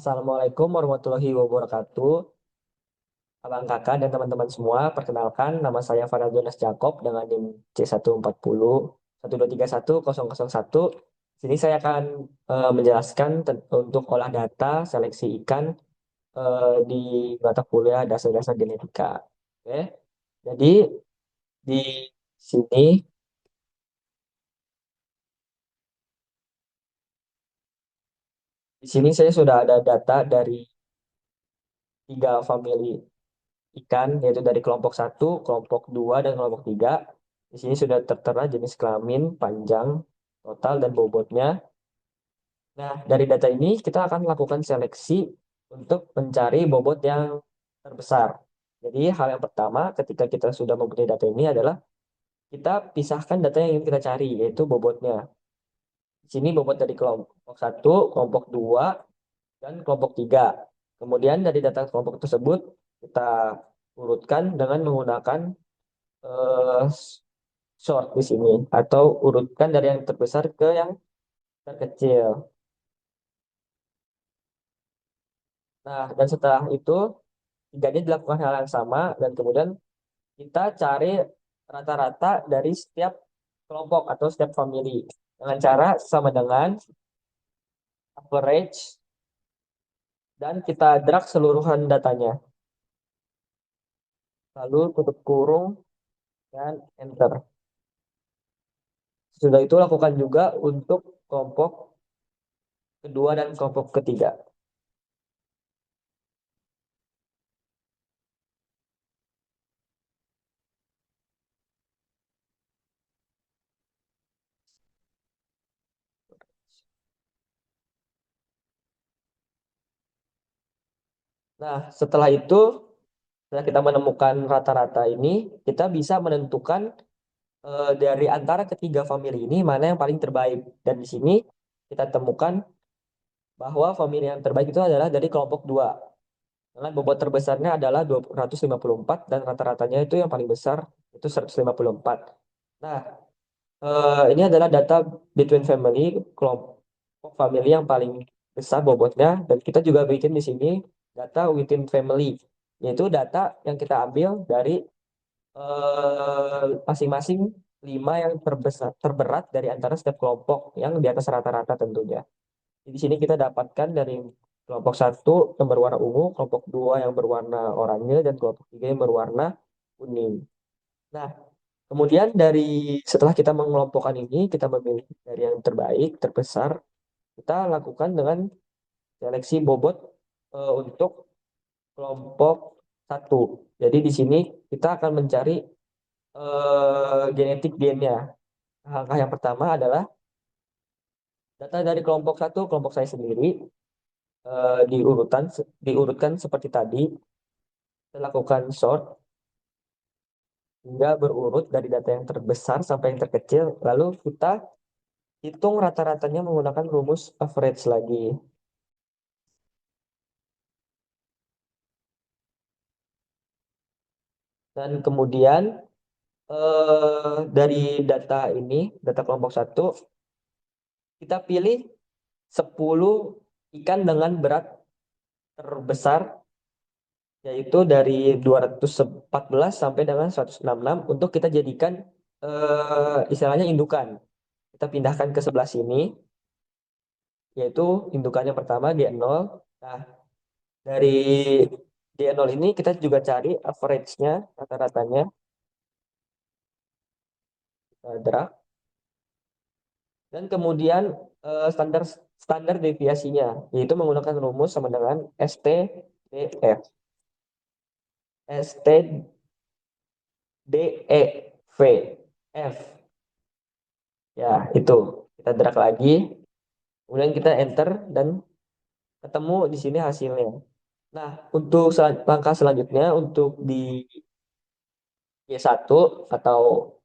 Assalamualaikum warahmatullahi wabarakatuh. Abang kakak dan teman-teman semua, perkenalkan nama saya Farah Jonas Jacob dengan NIM C140 1231001. Sini saya akan menjelaskan untuk olah data seleksi ikan di mata kuliah dasar-dasar genetika. Oke, jadi di sini di sini saya sudah ada data dari tiga famili ikan, yaitu dari kelompok satu, kelompok 2 dan kelompok 3. Di sini sudah tertera jenis kelamin, panjang, total, dan bobotnya. Nah, dari data ini kita akan lakukan seleksi untuk mencari bobot yang terbesar. Jadi, hal yang pertama ketika kita sudah mempunyai data ini adalah kita pisahkan data yang ingin kita cari, yaitu bobotnya. Di sini bobot dari kelompok satu, kelompok 2, dan kelompok 3. Kemudian dari data kelompok tersebut kita urutkan dengan menggunakan eh, sort di sini atau urutkan dari yang terbesar ke yang terkecil. Nah, dan setelah itu tiganya dilakukan hal yang sama dan kemudian kita cari rata-rata dari setiap kelompok atau setiap family dengan cara sama dengan average dan kita drag seluruhan datanya. Lalu tutup kurung dan enter. Sudah itu lakukan juga untuk kelompok kedua dan kelompok ketiga. Nah, setelah itu, setelah kita menemukan rata-rata ini, kita bisa menentukan dari antara ketiga famili ini mana yang paling terbaik. Dan di sini kita temukan bahwa famili yang terbaik itu adalah dari kelompok 2. Dengan bobot terbesarnya adalah 254 dan rata-ratanya itu yang paling besar itu 154. Nah, ini adalah data between family, kelompok famili yang paling besar bobotnya, dan kita juga bikin di sini data within family, yaitu data yang kita ambil dari masing-masing 5 yang terbesar terberat dari antara setiap kelompok yang di atas rata-rata tentunya. Di sini kita dapatkan dari kelompok satu yang berwarna ungu, kelompok 2 yang berwarna oranye, dan kelompok 3 yang berwarna kuning. Nah, kemudian setelah kita mengelompokkan ini, kita memilih dari yang terbaik, terbesar, kita lakukan dengan seleksi bobot untuk kelompok satu. Jadi di sini kita akan mencari genetik gennya. Langkah yang pertama adalah data dari kelompok satu, kelompok saya sendiri, diurutkan seperti tadi. Kita lakukan sort hingga berurut dari data yang terbesar sampai yang terkecil. Lalu kita hitung rata-ratanya menggunakan rumus average lagi. Dan kemudian dari data ini, data kelompok satu, kita pilih 10 ikan dengan berat terbesar, yaitu dari 214 sampai dengan 166 untuk kita jadikan istilahnya indukan. Kita pindahkan ke sebelah sini, yaitu indukannya pertama G0. Nah, dari G0 ini kita juga cari average-nya, rata-ratanya, drag. Dan kemudian standar standar deviasinya, yaitu menggunakan rumus sama dengan STDF. STDEV. F. Ya, itu. Kita drag lagi. Kemudian kita enter dan ketemu di sini hasilnya. Nah, untuk langkah selanjutnya untuk di Y1 atau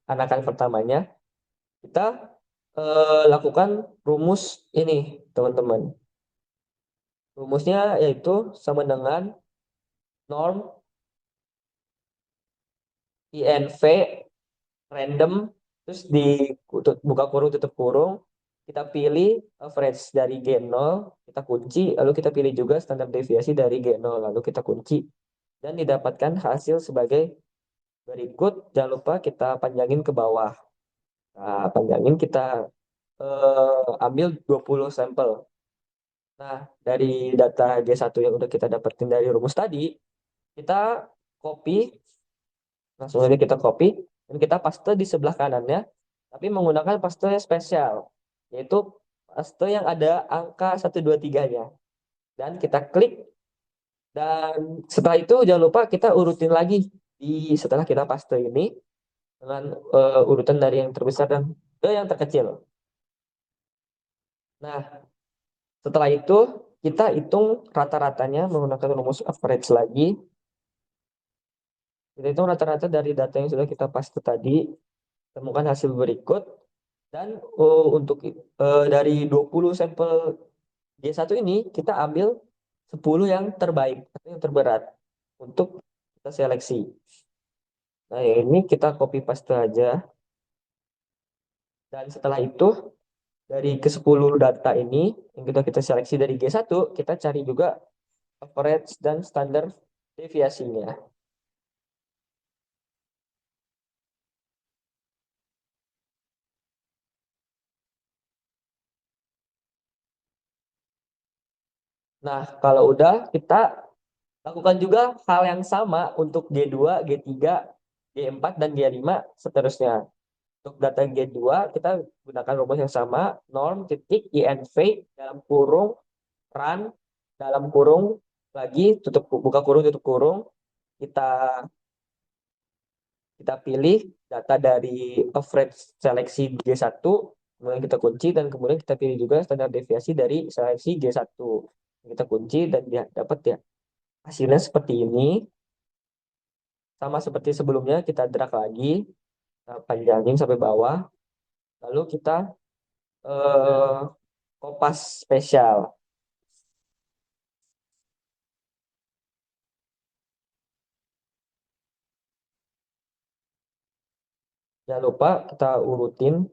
anakan pertamanya, kita lakukan rumus ini, teman-teman. Rumusnya yaitu sama dengan norm INV random, terus buka kurung tutup kurung, Kita pilih average dari G0, kita kunci, lalu kita pilih juga standar deviasi dari G0, lalu kita kunci, dan didapatkan hasil sebagai berikut. Jangan lupa kita panjangin ke bawah. Nah, panjangin kita ambil 20 sampel. Nah, dari data G1 yang udah kita dapetin dari rumus tadi, kita copy, langsung aja kita copy, dan kita paste di sebelah kanannya, tapi menggunakan paste spesial, yaitu paste yang ada angka 123-nya. Dan kita klik, dan setelah itu jangan lupa kita urutin lagi setelah kita paste ini dengan urutan dari yang terbesar dan ke yang terkecil. Nah, setelah itu kita hitung rata-ratanya menggunakan rumus average lagi. Kita hitung rata-rata dari data yang sudah kita paste tadi, temukan hasil berikut. Dan untuk dari 20 sampel G1 ini, kita ambil 10 yang terbaik atau yang terberat untuk kita seleksi. Nah, ini kita copy paste aja. Dan setelah itu, dari ke-10 data ini, yang kita seleksi dari G1, kita cari juga average dan standar deviasinya. Nah, kalau udah, kita lakukan juga hal yang sama untuk G2, G3, G4, dan G5 seterusnya. Untuk data G2, kita gunakan rumus yang sama, norm titik INV dalam kurung run dalam kurung lagi, tutup buka kurung tutup kurung. Kita kita pilih data dari average seleksi G1, kemudian kita kunci, dan kemudian kita pilih juga standar deviasi dari seleksi G1. Kita kunci dan dia dapat ya hasilnya seperti ini. Sama seperti sebelumnya, kita drag lagi, kita panjangin sampai bawah, lalu kita eh, kopas spesial. Jangan lupa kita urutin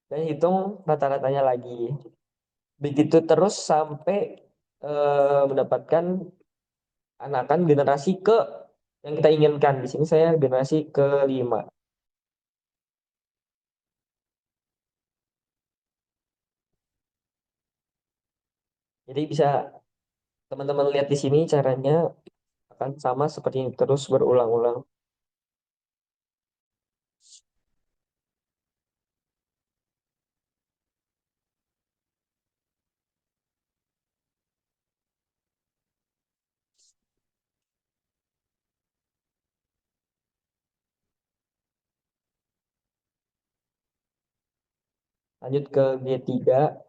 dan hitung rata-ratanya lagi. Begitu terus sampai mendapatkan anakan generasi ke yang kita inginkan. Di sini saya generasi kelima. Jadi bisa teman-teman lihat di sini caranya akan sama seperti ini terus berulang-ulang. Lanjut ke G3.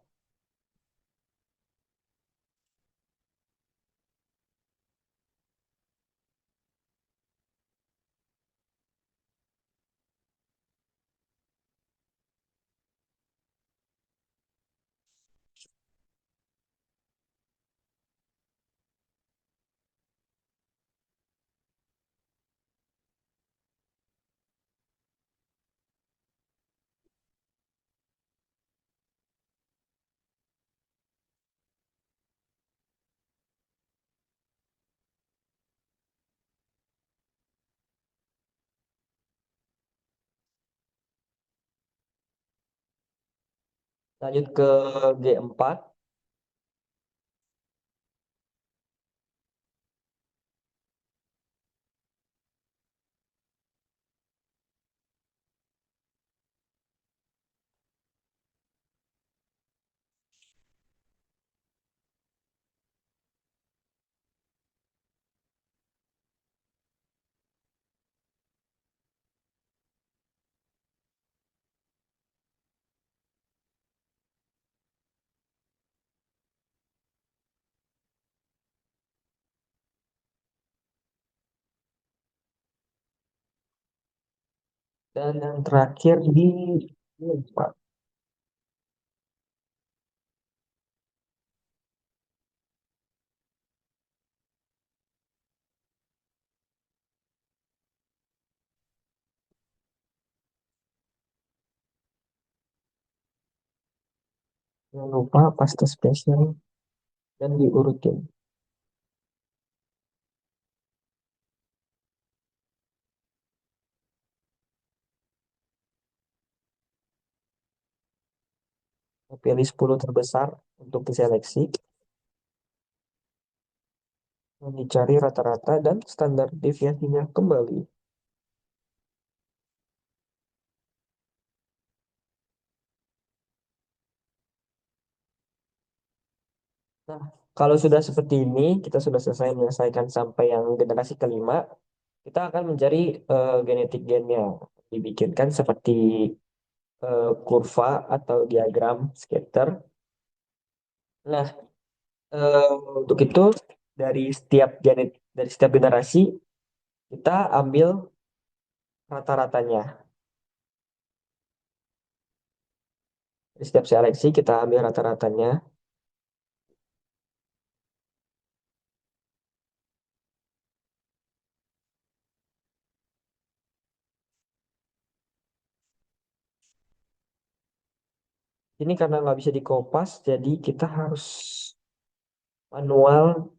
Lanjut ke G4. Dan yang terakhir di G4. Jangan lupa pasta spesial dan diurutin. Pilih 10 terbesar untuk diseleksi. Dan dicari rata-rata dan standar deviasinya kembali. Nah, kalau sudah seperti ini, kita sudah selesai menyelesaikan sampai yang generasi kelima, kita akan mencari genetik gennya. Dibikinkan seperti kurva atau diagram scatter. Nah, eh, untuk itu dari setiap generasi kita ambil rata-ratanya. Dari setiap seleksi kita ambil rata-ratanya. Ini karena nggak bisa dikopas, jadi kita harus manual.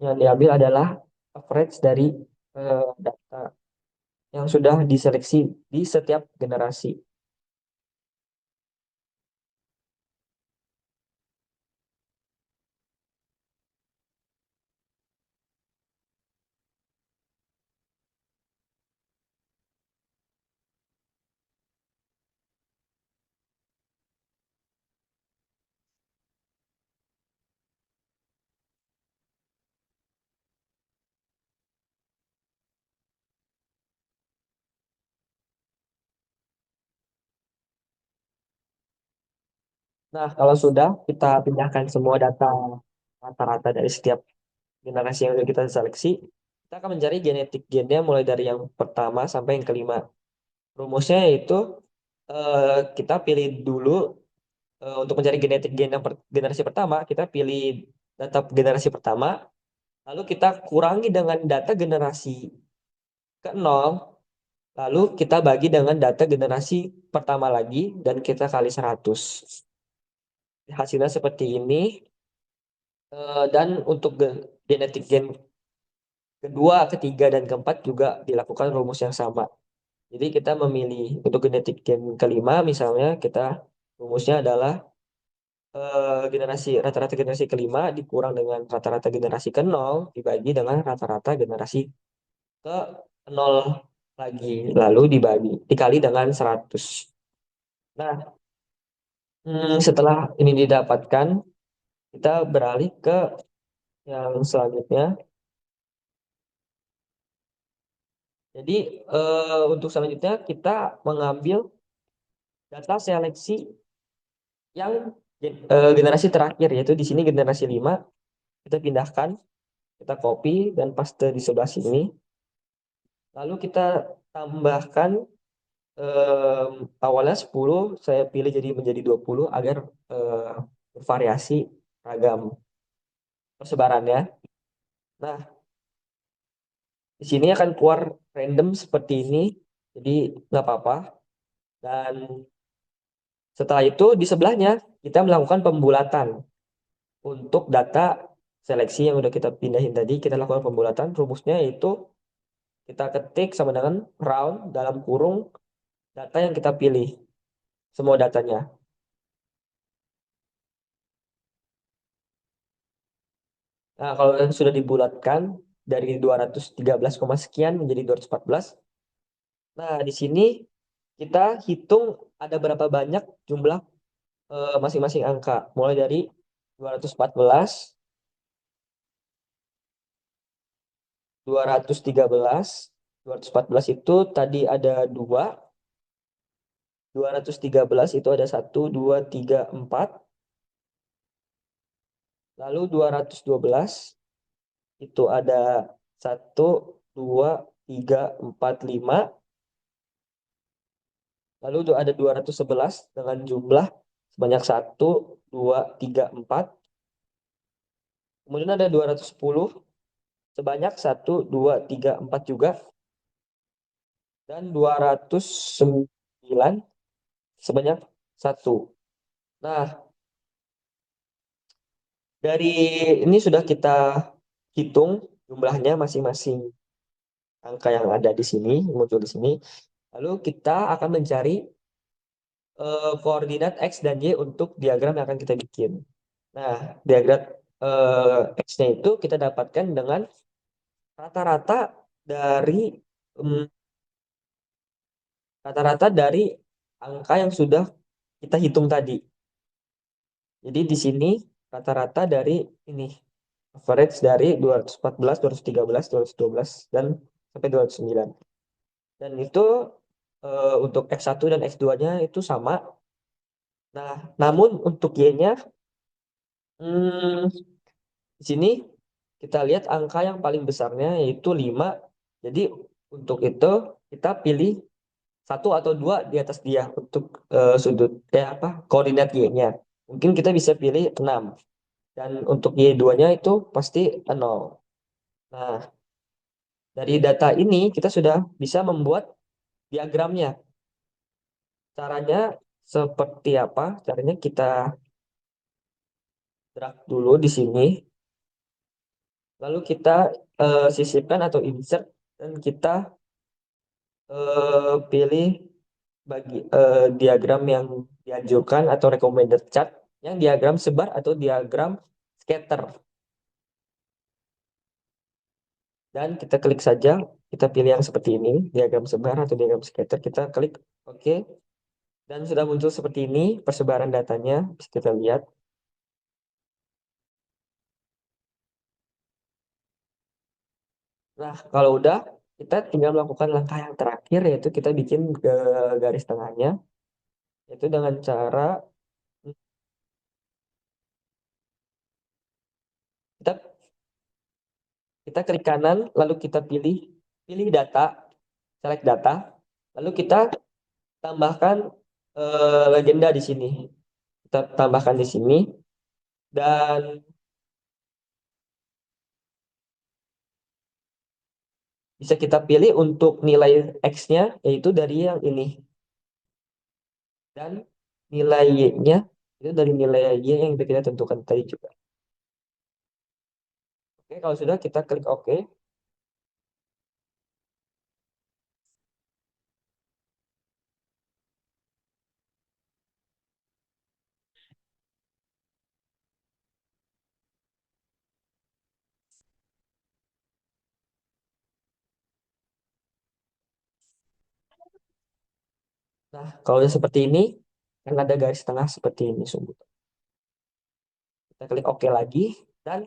Yang diambil adalah average dari data yang sudah diseleksi di setiap generasi. Nah, kalau sudah kita pindahkan semua data rata-rata dari setiap generasi yang sudah kita seleksi, kita akan mencari genetik gennya mulai dari yang pertama sampai yang kelima. Rumusnya yaitu kita pilih dulu untuk mencari genetik gen yang generasi pertama, kita pilih data generasi pertama, lalu kita kurangi dengan data generasi ke-0, lalu kita bagi dengan data generasi pertama lagi, dan kita kali 100. Hasilnya seperti ini. Dan untuk genetik gen kedua, ketiga, dan keempat juga dilakukan rumus yang sama. Jadi kita memilih untuk genetik gen kelima, misalnya kita rumusnya adalah rata-rata generasi kelima dikurang dengan rata-rata generasi ke-0 dibagi dengan rata-rata generasi ke-0 lagi, lalu dikali dengan 100. Nah, setelah ini didapatkan, kita beralih ke yang selanjutnya. Jadi untuk selanjutnya kita mengambil data seleksi yang generasi terakhir, yaitu di sini generasi 5. Kita pindahkan, kita copy dan paste di sebelah sini. Lalu kita tambahkan awalnya 10, saya pilih jadi menjadi 20 agar bervariasi ragam persebarannya. Nah, di sini akan keluar random seperti ini, jadi nggak apa-apa. Dan setelah itu di sebelahnya kita melakukan pembulatan untuk data seleksi yang udah kita pindahin tadi. Kita lakukan pembulatan, rumusnya yaitu kita ketik sama dengan round dalam kurung data yang kita pilih, semua datanya. Nah, kalau yang sudah dibulatkan dari 213, sekian menjadi 214. Nah, di sini kita hitung ada berapa banyak jumlah masing-masing angka. Mulai dari 214, 213. 214 itu tadi ada 213 itu ada 1, 2, 3, 4. Lalu 212 itu ada 1, 2, 3, 4, 5. Lalu ada 211 dengan jumlah sebanyak 1, 2, 3, 4. Kemudian ada 210 sebanyak 1, 2, 3, 4 juga. Dan 209 sebanyak 1. Nah, dari ini sudah kita hitung jumlahnya masing-masing angka yang ada di sini, muncul di sini. Lalu kita akan mencari koordinat X dan Y untuk diagram yang akan kita bikin. Nah, diagram X-nya itu kita dapatkan dengan rata-rata dari em, rata-rata dari angka yang sudah kita hitung tadi. Jadi di sini rata-rata dari ini average dari 214, 213, 212 dan sampai 209. Dan itu untuk X1 dan X2-nya itu sama. Nah, namun untuk Y-nya di sini kita lihat angka yang paling besarnya yaitu 5. Jadi untuk itu kita pilih satu atau dua di atas dia untuk sudut apa koordinat Y-nya. Mungkin kita bisa pilih 6 dan untuk Y2-nya itu pasti 0. Nah, dari data ini kita sudah bisa membuat diagramnya. Caranya seperti apa? Caranya kita drag dulu di sini, lalu kita sisipkan atau insert dan kita pilih diagram yang dianjurkan atau recommended chart, yang diagram sebar atau diagram scatter. Dan kita klik saja, kita pilih yang seperti ini, diagram sebar atau diagram scatter, kita klik OK. Dan sudah muncul seperti ini persebaran datanya, bisa kita lihat. Nah, kalau udah, kita tinggal melakukan langkah yang terakhir, yaitu kita bikin garis tengahnya, yaitu dengan cara kita kita klik kanan, lalu kita pilih pilih data, select data, lalu kita tambahkan legenda di sini. Kita tambahkan di sini dan bisa kita pilih untuk nilai X-nya yaitu dari yang ini dan nilai Y-nya itu dari nilai Y yang kita tentukan tadi juga. Oke, kalau sudah kita klik OK. Nah, kalau udah seperti ini, kan ada garis tengah seperti ini sumbu. Kita klik OK lagi dan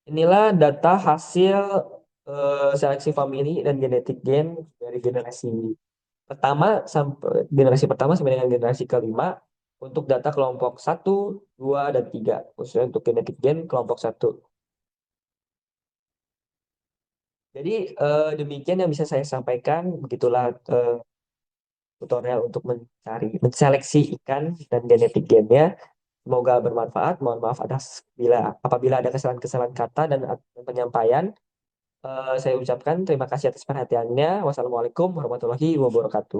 inilah data hasil seleksi famili dan genetik gen dari generasi pertama sampai dengan generasi kelima untuk data kelompok 1, 2, dan 3, khususnya untuk genetik gen kelompok 1. Jadi demikian yang bisa saya sampaikan, begitulah tutorial untuk menseleksi ikan dan genetik gennya. Semoga bermanfaat. Mohon maaf apabila ada kesalahan-kesalahan kata dan penyampaian. Saya ucapkan terima kasih atas perhatiannya. Wassalamualaikum warahmatullahi wabarakatuh.